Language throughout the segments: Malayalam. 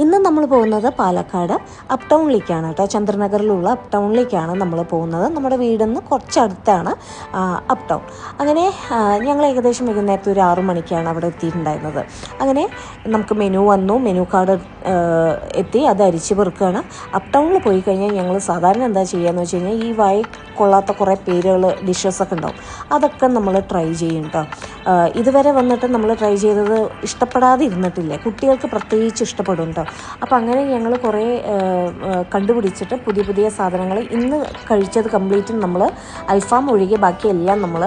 ഇന്ന് നമ്മൾ പോകുന്നത് പാലക്കാട് അപ് ടൗണിലേക്കാണ് കേട്ടോ. ചന്ദ്രനഗറിലുള്ള അപ് ടൗണിലേക്കാണ് നമ്മൾ പോകുന്നത്. നമ്മുടെ വീടിൽ നിന്ന് കുറച്ചടുത്താണ് അപ് ടൗൺ. അങ്ങനെ ഞങ്ങൾ ഏകദേശം വൈകുന്നേരത്തെ ഒരു 6 മണിക്കാണ് അവിടെ എത്തിയിട്ടുണ്ടായിരുന്നത്. അങ്ങനെ നമുക്ക് മെനു വന്നു, മെനു കാർഡ് എത്തി, അത് അരിച്ച് പെറുക്കുകയാണ്. അപ് ടൗണിൽ പോയി കഴിഞ്ഞാൽ ഞങ്ങൾ സാധാരണ എന്താ ചെയ്യുകയെന്ന് വെച്ച് കഴിഞ്ഞാൽ ഈ വായി കൊള്ളാത്ത കുറേ പേരുകൾ ഡിഷസൊക്കെ ഉണ്ടാവും, അതൊക്കെ നമ്മൾ ട്രൈ ചെയ്യും കേട്ടോ. ഇതുവരെ വന്നിട്ട് നമ്മൾ ട്രൈ ചെയ്തത് ഇഷ്ടപ്പെടാതെ ഇരുന്നിട്ടില്ലേ, കുട്ടികൾക്ക് പ്രത്യേകിച്ച് ഇഷ്ടപ്പെടും കേട്ടോ. അപ്പോൾ അങ്ങനെ ഞങ്ങൾ കുറേ കണ്ടുപിടിച്ചിട്ട് പുതിയ പുതിയ സാധനങ്ങൾ ഇന്ന് കഴിച്ചത് കംപ്ലീറ്റും നമ്മൾ അൽഫാം ഒഴികെ ബാക്കിയെല്ലാം നമ്മൾ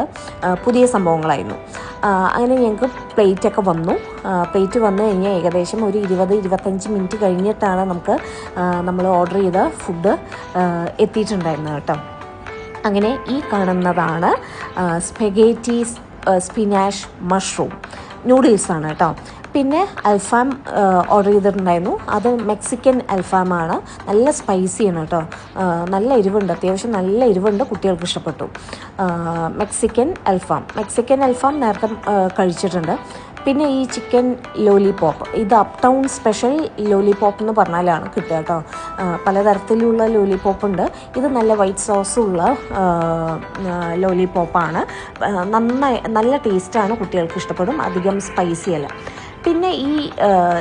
പുതിയ സംഭവങ്ങളായിരുന്നു. അങ്ങനെ ഞങ്ങൾക്ക് പ്ലേറ്റൊക്കെ വന്നു. പ്ലേറ്റ് വന്നു കഴിഞ്ഞാൽ ഏകദേശം ഒരു 20-25 മിനിറ്റ് കഴിഞ്ഞിട്ടാണ് നമ്മൾ ഓർഡർ ചെയ്ത ഫുഡ് എത്തിയിട്ടുണ്ടായിരുന്നത് കേട്ടോ. അങ്ങനെ ഈ കാണുന്നതാണ് സ്പെഗേറ്റി സ്പിനാഷ് മഷ്റൂം നൂഡിൽസാണ് കേട്ടോ. പിന്നെ അൽഫാം ഓർഡർ ചെയ്തിട്ടുണ്ടായിരുന്നു. അത് മെക്സിക്കൻ അൽഫാമാണ്, നല്ല സ്പൈസിയാണ് കേട്ടോ, നല്ല എരിവുണ്ട്, അത്യാവശ്യം നല്ല എരിവുണ്ട്, കുട്ടികൾക്ക് ഇഷ്ടപ്പെട്ടു. മെക്സിക്കൻ അൽഫാം നേരത്തെ കഴിച്ചിട്ടുണ്ട്. പിന്നെ ഈ ചിക്കൻ ലോലിപോപ്പ്, ഇത് അപ് ടൗൺ സ്പെഷ്യൽ ലോലിപോപ്പ് എന്ന് പറഞ്ഞാലാണ് കിട്ടുക കേട്ടോ. പലതരത്തിലുള്ള ലോലിപോപ്പ് ഉണ്ട്. ഇത് നല്ല വൈറ്റ് സോസുള്ള ലോലിപോപ്പാണ്. നല്ല ടേസ്റ്റാണ്, കുട്ടികൾക്ക് ഇഷ്ടപ്പെടും, അധികം സ്പൈസി അല്ല. പിന്നെ ഈ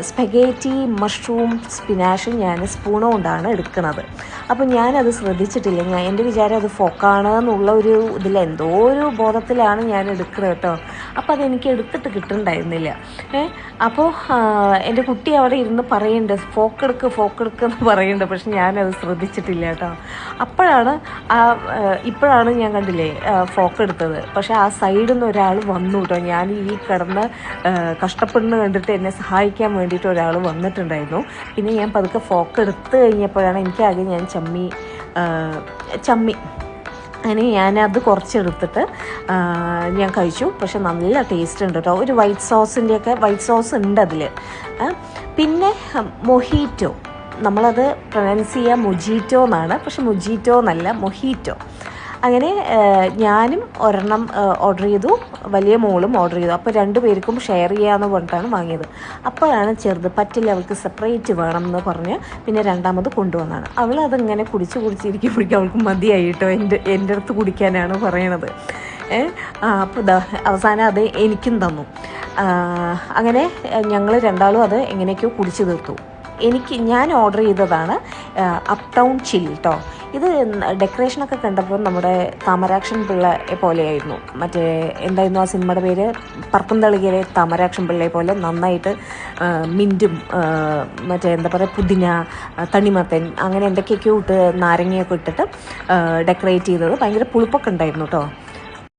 സ്പെഗേറ്റി മഷ്റൂം സ്പിനാഷ് ഞാൻ സ്പൂൺ കൊണ്ടാണ് എടുക്കുന്നത്. അപ്പോൾ ഞാനത് ശ്രദ്ധിച്ചിട്ടില്ല. എൻ്റെ വിചാരം അത് ഫോക്കാണ് എന്നുള്ള ഒരു എന്തോ ഒരു ബോധത്തിലാണ് ഞാൻ എടുക്കുന്നത് കേട്ടോ. അപ്പോൾ അതെനിക്ക് എടുത്തിട്ട് കിട്ടുന്നുണ്ടായിരുന്നില്ല. അപ്പോൾ എൻ്റെ കുട്ടി അവിടെ ഇരുന്ന് പറയുന്നുണ്ട്, ഫോക്ക് എടുക്കുക എന്ന് പറയുന്നുണ്ട്. പക്ഷെ ഞാനത് ശ്രദ്ധിച്ചിട്ടില്ല കേട്ടോ. ഇപ്പോഴാണ് ഞാൻ കണ്ടില്ലേ ഫോക്ക് എടുത്തത്. പക്ഷേ ആ സൈഡിൽ നിന്ന് ഒരാൾ വന്നു കേട്ടോ. ഞാൻ ഈ കിടന്ന് കഷ്ടപ്പെടുന്ന കണ്ടിട്ട് എന്നെ സഹായിക്കാൻ വേണ്ടിയിട്ട് ഒരാൾ വന്നിട്ടുണ്ടായിരുന്നു. പിന്നെ ഞാൻ പതുക്കെ ഫോക്ക് എടുത്ത് കഴിഞ്ഞപ്പോഴാണ് എനിക്കാകെ ഞാൻ ചമ്മി. അങ്ങനെ ഞാനത് കുറച്ചെടുത്തിട്ട് ഞാൻ കഴിച്ചു. പക്ഷെ നല്ല ടേസ്റ്റ് ഉണ്ട് കേട്ടോ. ഒരു വൈറ്റ് സോസ് ഉണ്ട് അതിൽ. പിന്നെ മൊഹീറ്റോ, നമ്മളത് പ്രൊനൗൺസ് ചെയ്യുക മൊജീറ്റോ എന്നാണ്, പക്ഷെ മൊജീറ്റോ എന്നല്ല, മൊഹീറ്റോ. അങ്ങനെ ഞാനും ഒരെണ്ണം ഓർഡർ ചെയ്തു, വലിയ മോളും ഓർഡർ ചെയ്തു. അപ്പോൾ 2 പേർക്കും ഷെയർ ചെയ്യാമെന്ന് പറഞ്ഞിട്ടാണ് വാങ്ങിയത്. അപ്പോഴാണ് ചെറുത് പറ്റില്ല, അവൾക്ക് സെപ്പറേറ്റ് വേണം എന്ന് പറഞ്ഞ് പിന്നെ രണ്ടാമത് കൊണ്ടുവന്നാണ്. അവളതിങ്ങനെ കുടിച്ചിരിക്കുമ്പോഴേക്കും അവൾക്ക് മതിയായി കേട്ടോ. എൻ്റെ അടുത്ത് കുടിക്കാനാണ് പറയണത്. അപ്പോൾ അവസാനം അത് എനിക്കും തന്നു. അങ്ങനെ ഞങ്ങൾ രണ്ടാളും അത് എങ്ങനെയൊക്കെയോ കുടിച്ചു തീർത്തു. ഞാൻ ഓർഡർ ചെയ്തതാണ് അപ് ടൗൺ ചില്ലി കേട്ടോ. ഇത് ഡെക്കറേഷനൊക്കെ കണ്ടപ്പോൾ നമ്മുടെ താമരാക്ഷൻ പിള്ളയെ പോലെയായിരുന്നു. മറ്റേ എന്തായിരുന്നു ആ സിനിമയുടെ പേര്, പറക്കുംതളികയിലെ താമരാക്ഷൻ പിള്ളയെ പോലെ നന്നായിട്ട് മിൻറ്റും മറ്റേ എന്താ പറയുക പുതിന, തണ്ണിമത്തൻ, അങ്ങനെ എന്തൊക്കെയൊക്കെയോ ഇട്ട് നാരങ്ങയൊക്കെ ഇട്ടിട്ട് ഡെക്കറേറ്റ് ചെയ്തത്. ഭയങ്കര പുളിപ്പൊക്കെ ഉണ്ടായിരുന്നു കേട്ടോ.